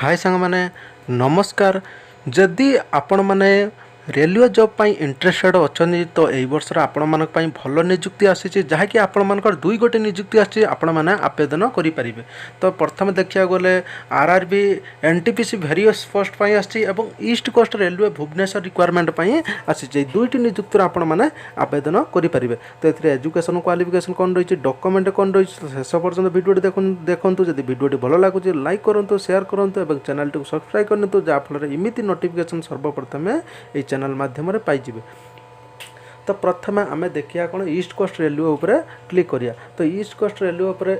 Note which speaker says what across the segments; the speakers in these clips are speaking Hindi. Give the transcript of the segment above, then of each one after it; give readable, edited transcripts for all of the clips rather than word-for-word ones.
Speaker 1: हाय सांग माने नमस्कार। जदि आपण माने रेलवे जॉब पाई इंटरेस्टेड अच्छी तो यही वर्षर आपण मानक पाई भल निजुक्ति आसी जहाँकि आपण मानकर दुई गोटे निजुक्ति आसी आपण माने आवेदन करें। तो प्रथम देखा गले आरआरबी एनटीपीसी भेरियस पोस्ट पाई आसी एवं east coast railway Bhubaneswar requirement पाई आसी दुईटी निजुक्ति आपण माने आवेदन करें। तो ये एजुकेशन क्वालिफिकेशन कौन रही डॉक्यूमेंट कौन रही शेष पर्यटन वीडियो देखूँ। जब वीडियो भल लगुच लाइक करूँ शेयर करूँ और चैनल टी सब्सक्राइब करूँ जहाँफल इमिति नोटिफिकेशन सर्वप्रथम ये चैनल माध्यम पाइबे। तो प्रथम आम देखिया कौन ईस्ट कोस्ट रेलवे उपरे क्लिक करिया। तो ईस्ट कोस्ट रेलवे उपरे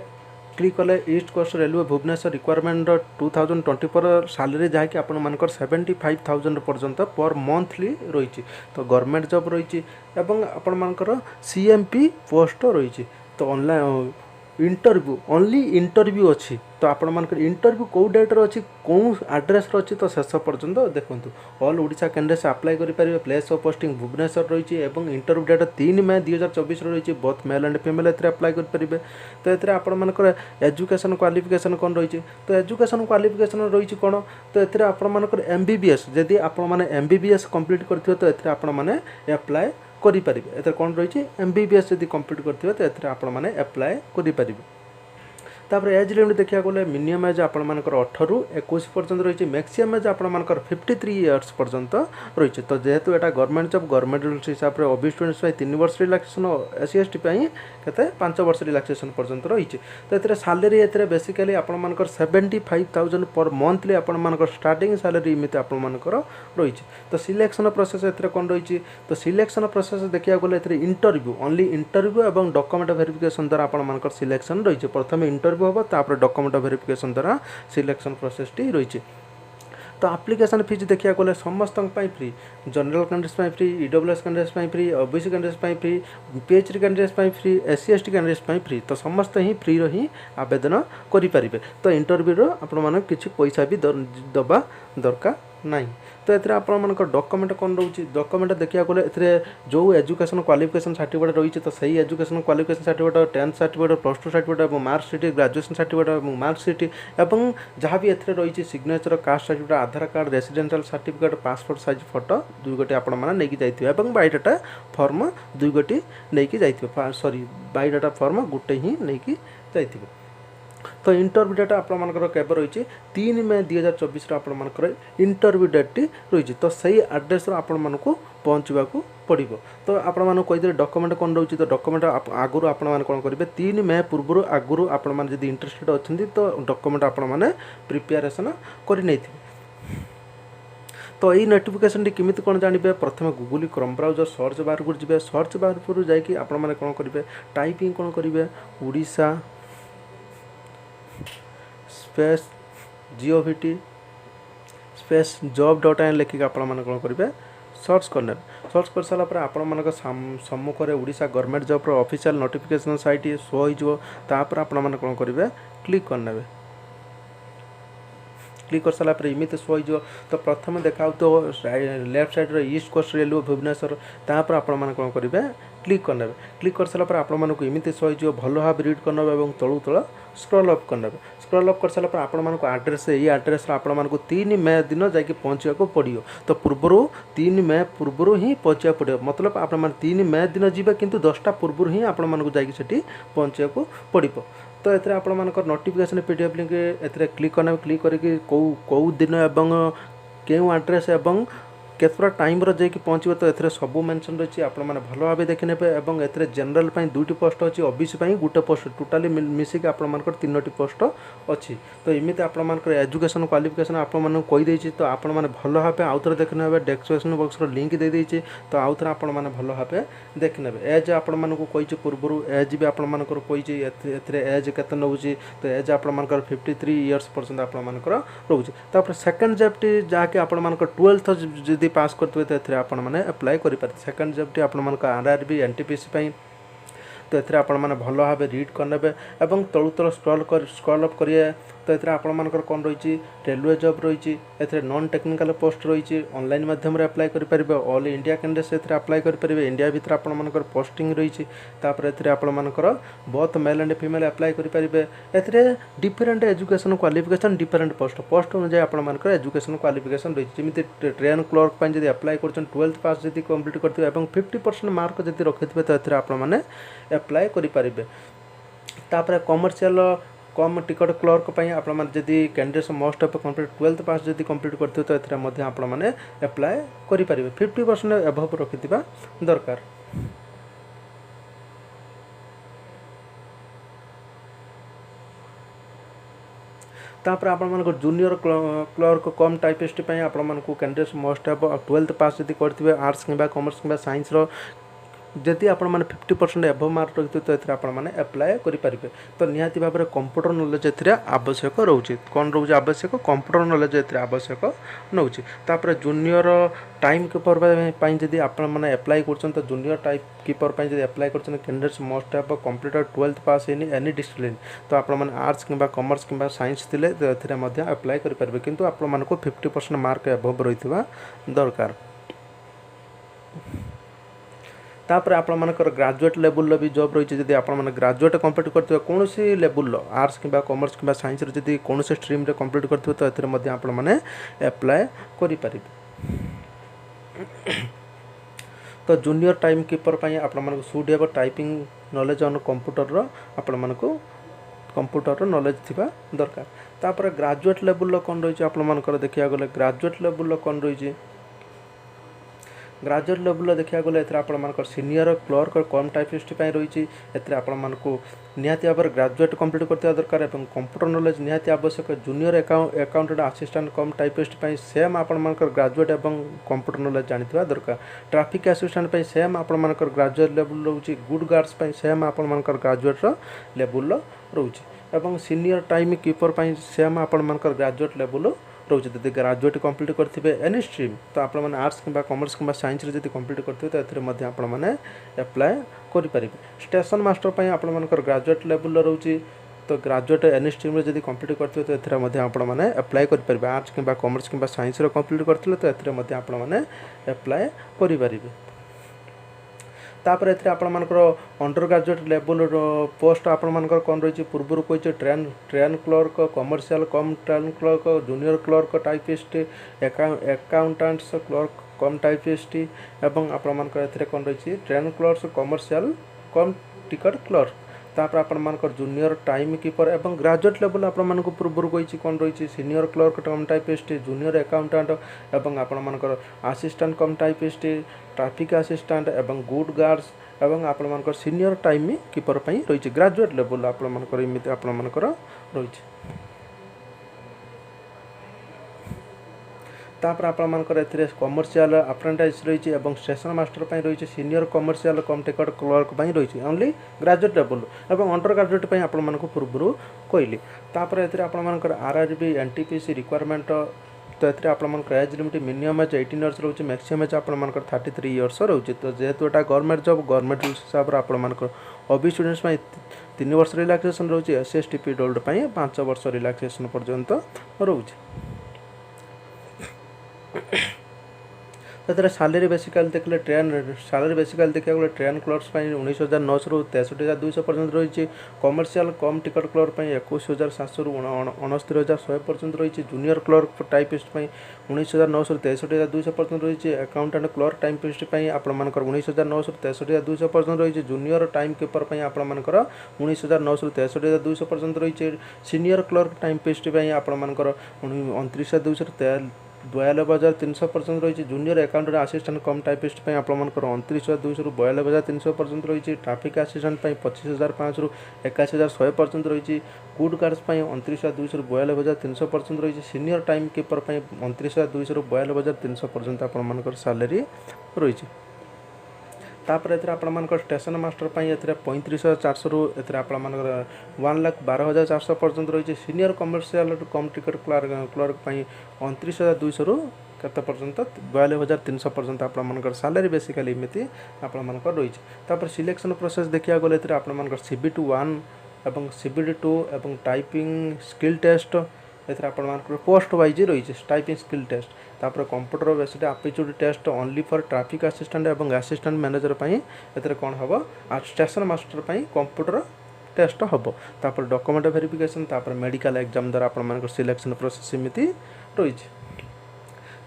Speaker 1: क्लिक कले East coast railway Bhubaneswar requirement 2024 salary जहाँकि आपण मानकर 75,000 पर्यंत पर मंथली रही। तो गवर्नमेंट जॉब रही एवं आपण मानकर सीएमपी पोस्ट रही। तो ऑनलाइन इंटरव्यू ओनली इंटरव्यू अच्छी। तो आपण मानकर इंटरव्यू कौ डेट्रे अच्छी कौ आड्रेस अच्छी तो शेष पर्यंत देखूँ। ऑल ओडिशा कैंडिडेट्स अप्लाई करेंगे। प्लेस ऑफ पोस्टिंग भुवनेश्वर रही एवं इंटरव्यू डेट 3 मई 2024 रही। Both male and female apply करेंगे। तो ये आपण मानकर एजुकेशन क्वालिफिकेशन कौन रही। तो एजुकेशन क्वालिफिकेशन रही कौन तो ये आपण मानकर एमबीबीएस जदि आपण माने एमबीबीएस कंप्लीट करथियो तो ये आपण माने अप्लाई करें। एथर कौन रही एमबीबीएस जब कंप्लीट करथियो तो ये आपण माने अप्लाई करें। तापर एज लिमिट देखा गले मिनिमम एज आपण मानकर 18 ରୁ 21 पर्यंत रही। मैक्सिमम एज आपण मानकर 53 इयर्स पर्यंत रही। तो जेहेतु एटा गवर्नमेंट जॉब गवर्नमेंट रूल्स हिसाब से ओबीसी स्टूडेंट्स 3 वर्ष रिलैक्सेशन एससी एसटी केते 5 वर्ष रिलैक्सेशन पर्यंत रही। तो ये सैलरी ए बेसिकली आपण मानकर 75,000 पर मंथली आपण मानकर स्टार्टिंग सैलरी इमित आपण मानकर रही। तो सिलेक्शन प्रोसेस ए कौन रही। तो सिलेक्शन प्रोसेस देखा गले इंटरव्यू ओनली इंटरव्यू एवं डॉक्यूमेंट वेरिफिकेशन द्वारा आपण मानकर सिलेक्शन रही। प्रथम इंटरव्यू हम तापर डॉक्यूमेंट वेरिफिकेशन द्वारा सिलेक्शन प्रोसेस टी रही। तो एप्लिकेशन फीस देखा गले समस्त free. General candidates free, EWS candidates free, OBC candidates free, PhD candidates free, SC ST candidates free. तो समस्त ही फ्री रही आवेदन करें। तो इंटरव्यू आपण माने किसी पैसा भी दबा दरकार नहीं। तो ये आपर डॉक्यूमेंट कौन रही। डॉक्यूमेंट देखा गले जो एजुकेशन क्वालिफिकेशन सर्टिफिकेट रही तो सही education qualification certificate 10th certificate +2 certificate और मार्कशीट ग्रेजुएशन सर्टिफिकेट और मार्कशीट एवं जहाँ भी एथरे रही signature caste certificate Aadhaar card residential certificate passport size photo 2 गोटी आपण मैंने नहीं जाइए और बायोडाटा फॉर्म 2 गोटी नहीं जाइए। सॉरी बायोडाटा फॉर्म गोटे ही नहीं जाइए। तो इंटरव्यू डेट आपर केवल रही 3 मई 2024 आपर इंटरव्यू डेट रही। तो सही आड्रेस आपण मानक पहुँचवा पड़ो। तो आपण मानक कहीदे डॉक्यूमेंट कौन रही। तो डॉक्यूमेंट आगुरी आपण मैंने कौन करेंगे 3 मई पूर्व आगुरी आपण मैंने जब इंटरेस्टेड अच्छे तो डॉक्यूमेंट आपण मैंने प्रिपेरेसन कर। तो यही नोटिफिकेशन केमी कौन जानवे प्रथम Google Chrome browser search bar को जी सर्च बार पर जाकि आपण मैंने कौन करेंगे टाइपिंग कौन करेंगे Odisha space GOVT space job.in लिखिक आपण मैंने कौन करेंगे सर्च करने। सर्च कर सारापर आपण मान सम्मुखें Odisha government job official notification site show होपर आपण मैंने कौन करेंगे क्लिक करने। क्लिक कर सारापर इमित शो हो। तो प्रथम देखा तो left side East coast railway Bhubaneswar तापर आपण मैंने कौन करेंगे क्लिक करने। क्लिक कर सारापर आपण मानक इमित शो हो भल भाव रीड करने और तलू तल स्क्रॉल अप करने। स्क्रॉल अप कर सारापर आपण मानक आड्रेस ये आड्रेस आपण मानक 3 मई दिन जाकि पहुँचा पड़ो। तो पूर्वर 3 मई पूर्व ही पहुँचा पड़ो मतलब आप 3 मई दिन जी किंतु 10टा पूर्व ही आपण मानक जाकि पहुँचा पड़ो। तो ये आपण मानकर नोटिफिकेशन PDF लिंक ए क्लिक करना। क्लिक करके कौ दिन एवं क्यों आड्रेस एवं केतरा टाइम जाकि पहुँचो। तो ये सब मेंशन रही आपण मैंने भल भाव देखने एवं ए जनरल 2टी पोस्ट अच्छी ओबीसी गोटे पोस्ट टोटाली मिसिक आपण मानकर 3टी पोस्ट अच्छी। तो इमित आपण मानकर एजुकेशन क्वालिफिकेशन आपण मानक कहीदे। तो आपण मैंने भल भाव आउ थे देखने डिस्क्रिप्शन बॉक्स लिंक दे देइछे। तो आउ थे आपण मैंने भल भाव देखने। एज आपण मानक कही पूर्व एज भी आपण मानकर कही एज केते नौची। तो एज आपण मानकर 53 इयर्स पर्यंत आपण मानकर रोचे। तापर सेकंड जॉबटी जहाँकि आपण मानकर 12th पास करते तो आपण मैंने अप्लाई करें। सेकंड जॉबटी आपण मानक RRB NTPC तो ये आपण मैंने भल भाव रीड करने और तलू तल स्क्रॉल अप करिए तो ये आपर कौन रही रेलवे जॉब रही ए नॉन टेक्निकल पोस्ट रही ऑनलाइन माध्यम अप्लाई करेंगे ऑल इंडिया कैंडिडेट्स अप्लाई करेंगे इंडिया भितर आपर पोस्टिंग रही आपर both male and female apply करेंगे ए different education qualification different post post अनुसार आपर एजुकेशन क्वालिफिकेशन रही जमी ट्रेन क्लर्क जब अप्लाई कर 12th पास जब कंप्लीट करते 50% मार्क जब रखिथे तो ये आपने अप्लाई करेंगे तापर कमर्शियल कम टिकट क्लर्क जदि candidates must of complete 12th पास जब कंप्लीट करते तो ये आपने अप्लाई करेंगे 50% एभव रखि दरकार। तापर आप जूनियर क्लर्क कम टाइपिस्ट आपको कैंडिडेट्स मस्ट ऑफ 12th पास जब करते आर्ट्स कि कॉमर्स कि साइंस जदि आप 50% एभव मार्क रखिए तो ये आपने अप्लाई करेंगे तो निहाती भाव में कंप्यूटर नॉलेज आवश्यक रोचे कौन रोचे आवश्यक कंप्यूटर नॉलेज आवश्यक नौ जूनियर टाइम कीपर जब आपने अप्लाई कर जूनियर टाइम कीपर जब अप्लाई कर candidates must of completed 12th pass in any discipline तो आपने आर्ट्स कि कॉमर्स कि साइंस थे तो ये अप्लाई करेंगे किंतु आपको 50% मार्क एभव रही दरकार। तापर आपर ग्रेजुएट लेवल भी जॉब रही जब आप ग्रेजुएट कंप्लीट करते कौन सी लेवल आर्ट्स कि कॉमर्स कि साइंस जब कौन से स्ट्रीम कंप्लीट करते तो ये आपने अप्लाई करेंगे। तो जूनियर टाइम कीपर आप should have typing knowledge on computer आपण को कंप्यूटर नॉलेज थिबा दरकार। तापर ग्रेजुएट लेवल कौन रही आपर देखा गले ग्रेजुएट लेवल कौन रही ग्रेजुएट लेवल देखा गले आप सीनियर क्लर्क कम टाइपिस्ट रही आपको निहाती भाव ग्रेजुएट कंप्लीट करते दरकार और कंप्यूटर नॉलेज निहाती आवश्यक junior accountant assistant cum typist same आपर ग्रेजुएट और कंप्यूटर नॉलेज जानी दरकार। ट्रैफिक असिस्टेंट सेम आपर ग्रेजुएट लेवल रोचे गुड गार्ड्स सेम आपर ग्रेजुएट लेवल रोचे सीनियर टाइम कीपर सेम आपर ग्रेजुएट लेवल रोचे जब ग्रेजुएट कंप्लीट करेंगे एनी स्ट्रीम तो आपने आर्ट्स कि कॉमर्स कि साइंस जब कंप्लीट करते तो ये आपने अप्लाई करेंगे। स्टेशन मास्टर आपर ग्रेजुएट लेवल रोचे तो ग्रेजुएट एनी स्ट्रीम जब कंप्लीट करते तो ये आपने अप्लाई करेंगे आर्ट्स कि कॉमर्स कि साइंस कंप्लीट करते तो ये आपने अप्लाई करेंगे। तापर ये आपर अंडर ग्रेजुएट लेवल पोस्ट आपर कौन रही पूर्व कही train clerk commercial cum train clerk junior clerk typist accountants clerk cum typist एवं आपर कौन रही train clerk commercial cum ticket clerk तापर आपर जूनियर टाइम कीपर एवं ग्रेजुएट लेवल आपर पूर्व कही कौन रही senior clerk cum typist junior accountant एवं आपर assistant cum typist traffic assistant एवं गुड गार्ड्स एवं आपर सीनियर टाइम कीपर रही ग्रेजुएट लेवल आपर आपर रही। तापर आपर कमर्शियल अप्रेंटिस रही और स्टेशन मास्टर रही senior commercial cum ticket clerk रही ओनली ग्रेजुएट लेवल और अंडर ग्रेजुएट आपण पूर्व कहली। तापर ये आपर RRB NTPC रिक्वायरमेंट तो ये आपर age limit minimum age 18 years रोचे मैक्सिमम एज आपर 33 इयर्स रोचे तो जेहेतु यहाँ गवर्नमेंट जॉब गवर्नमेंट हिसाब से आपर ओबी स्टूडेंट्स 3 वर्ष रिलैक्सेशन रोचे SC/ST PWD 5 वर्ष रिलैक्सेशन पर्यंत रोचे। तो सैलरी बेसिकली देखले ट्रेन सैलरी बेसिकली देखा गले ट्रेन क्लर्क्स 19,900 रु 63,200 पर्यंत रही कमर्शियल कम टिकट क्लर्क 21,700 रु 69,100 पर्यंत रही जूनियर क्लर्क टाइपिस्ट 19,900 रु 63,200 पर्यंत रही अकाउंटेंट क्लर्क टाइपिस्ट आपर 19,900 रु 63,200 पर्यंत रही जूनियर टाइम कीपर आपर 19,900 रु 63,200 पर्यंत रही सीनियर क्लर्क टाइपिस्ट आपर 29,200 रु 92,300 पर्यंत रही junior accountant assistant cum typist आपर 29,200 रु 92,300 पर्यंत रही ट्रैफिक असिस्टेंट 25,500 रु 81,100 पर्यंत रही गुड गार्ड्स 29,200 रु 92,300 पर्यंत रही सीनियर टाइम कीपर 29,200 रु 92,300 पर्यंत आपर सैलरी रही। तापर ये आपर स्टेशन मास्टर 35,400 रु आपर 1,12,400 पर्यंत रही senior commercial cum ticket clerk 29,200 रु केते पर्यंत 42,300 पर्यंत आपर सैलरी बेसिकली एमती आपर रही। तापर सिलेक्शन प्रोसेस देखा गले आपर CBT 1 एवं CBD2 एवं टाइपिंग स्किल टेस्ट एथरे आपण मानकर पोस्ट वाइज रही टाइपिंग स्किल टेस्ट तापर computer based aptitude test only for traffic assistant एवं असिस्टेंट मैनेजर पई एथरे कोन हबो स्टेशन मास्टर पई कंप्यूटर टेस्ट हम तापर डॉक्यूमेंट वेरिफिकेशन तापर मेडिकल एग्जाम द्वारा आपण मानकर सिलेक्शन प्रोसेस एमती रही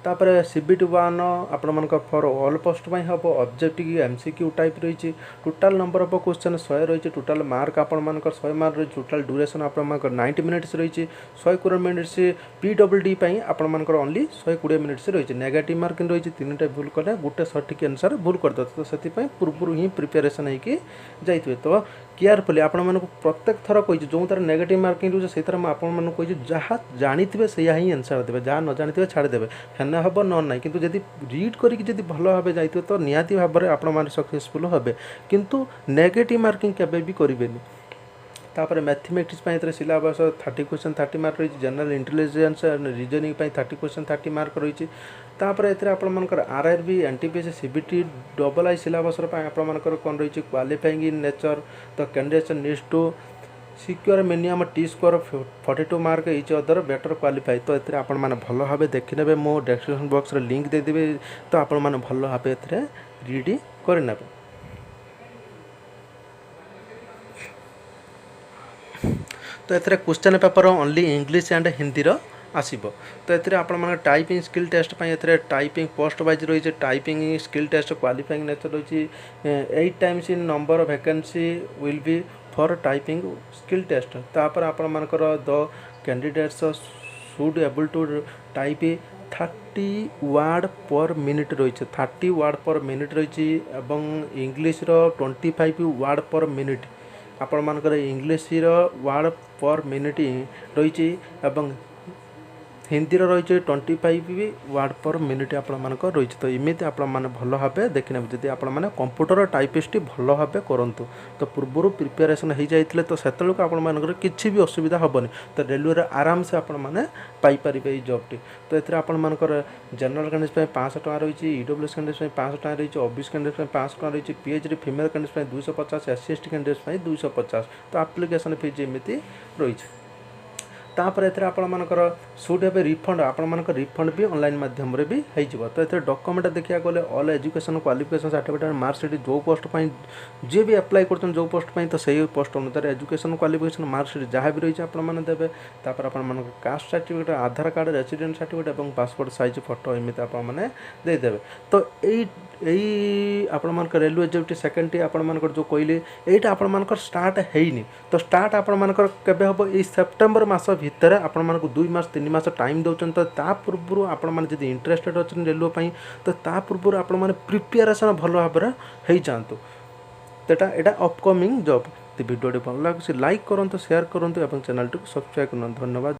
Speaker 1: तापर CBD1 आपण मानकर फॉर ऑल पोस्ट पई हम ऑब्जेक्टिव MCQ टाइप रही टोटल नंबर ऑफ क्वेश्चन 100 रही टोटल मार्क आपण मानकर 100 मार्क रही टोटल ड्यूरेशन आपण मानकर 90 मिनिट्स रही 120 मिनिट्स PWD पई आपण मानकर ओनली 120 मिनिट्स रही नेगेटिव मार्किंग रही 3टा भूल कले गोटे सठिक आंसर भूल कर दो तो सेति पई पूर्व ही प्रिपरेशन है कि जाइतबे तो केयरफुली आपण मानक प्रत्येक थर कहि जो तार नेगेटिव मार्किंग रही से तरह आपण मानक कहि जहाँ जानिथिबे से ही आंसर देबे जहाँ न जानिथिबे छाड़ देबे हेना हबो न नाही किंतु जदि रीड करिक जदि भलो भाबे जाइथिबे तो निहाती भाबरे आपण मान सक्सेसफुल हेबे किंतु नेगेटिव मार्किंग केबे भी करिवेनी तापर मैथमेटिक्स पई एतरे सिलेबस 30 क्वेश्चन 30 मार्क रही जनरल इंटेलिजेंस एंड रीजनिंग पई 30 क्वेश्चन 30 मार्क रही तापर एतरे आपण मानकर RRB NTPC CBT double I syllabus पई आपण मानकर कोन रही qualifying in nature the candidate needs to secure minimum T score 42 mark each other better qualify तो एतरे आपण माने भलो भाबे देखिनेबे मो डिस्क्रिप्शन बॉक्स रे लिंक दे देबे तो आपण माने भलो भाबे एतरे रीड करनेबे तो एतरे question paper only English and Hindi रो आसीबो तो एतरे आपण माने टाइपिंग स्किल टेस्ट पई एतरे टाइपिंग पोस्ट वाइज रही है typing skill test qualifying nature रही 8 times in number of vacancy will be for typing skill test तापर आपण मानकर the candidates should able to type 30 word per minute रही 30 वर्ड पर मिनिट रही एवं इंग्लिश रो 25 वर्ड पर मिनिट आपण मानकर इंग्लिश रो वर्ड पर मिनिट रही एवं हिंदी रही 25 वर्ड पर मिनिट आपण मानक रही तो इमिति आपण माने भलो भाबे देखिने जदि आपण माने कंप्यूटर टाइपिस्ट भलो भाबे करंतु तो पूर्व प्रिपरेशन हो जाइतिले तो सेतलक आपण मानकर किछि भी असुविधा हबनी तो रेलवे रे आराम से आपण माने पाई परिबे ई जॉब टी तो एथरे आपण मानकर जनरल कैंडिडेट पे 500 टका रही ईडब्ल्यूएस कैंडिडेट पे 500 टका रही ओबीसी कैंडिडेट पे 500 टका रही पीएचडी फीमेल कैंडिडेट पे 250 एससी एसटी कैंडिडेट पे 250 तो एप्लिकेशन फीस एमिति रही तापर एथरे आपण मानकर सुट हेबे रिफंड आपण मानकर रिफंड भी ऑनलाइन माध्यम रे भी हेइ जिवो तो एथरे डॉक्यूमेंट देखिया गले all education qualification certificate marksheet जो पोस्ट पई जे भी अप्लाई करछन जो पोस्ट पई तो सही पोस्ट अनुसार एजुकेशन क्वालिफिकेशन मार्कशीट जहाँ भी रही आपण माने देबे तापर आपण मानकर cast certificate Aadhaar card resident certificate एवं पासपोर्ट साइज फोटो एमिति आपण माने दे देबे तो एई आपण मानकर रेलवे जेउटी सेकंड टी आपण मानकर जो कहले एटा आपण मानकर स्टार्ट हेइनी तो स्टार्ट आपण मानकर केबे हबो ए सितंबर मास भितर आपण मानकर 2 मास 3 मास टाइम दउचन तो ता पूर्व आपण माने जदी इंटरेस्टेड अछन रेलवे पई तो ता पूर्व आपण माने प्रिपरेशन भलो भाबरे हेइ जानतो तेटा एटा अपकमिंग जॉब ती वीडियो भल लागसी लाइक करंतु शेयर करंतु एवं चैनल को सब्सक्राइब करन धन्यवाद।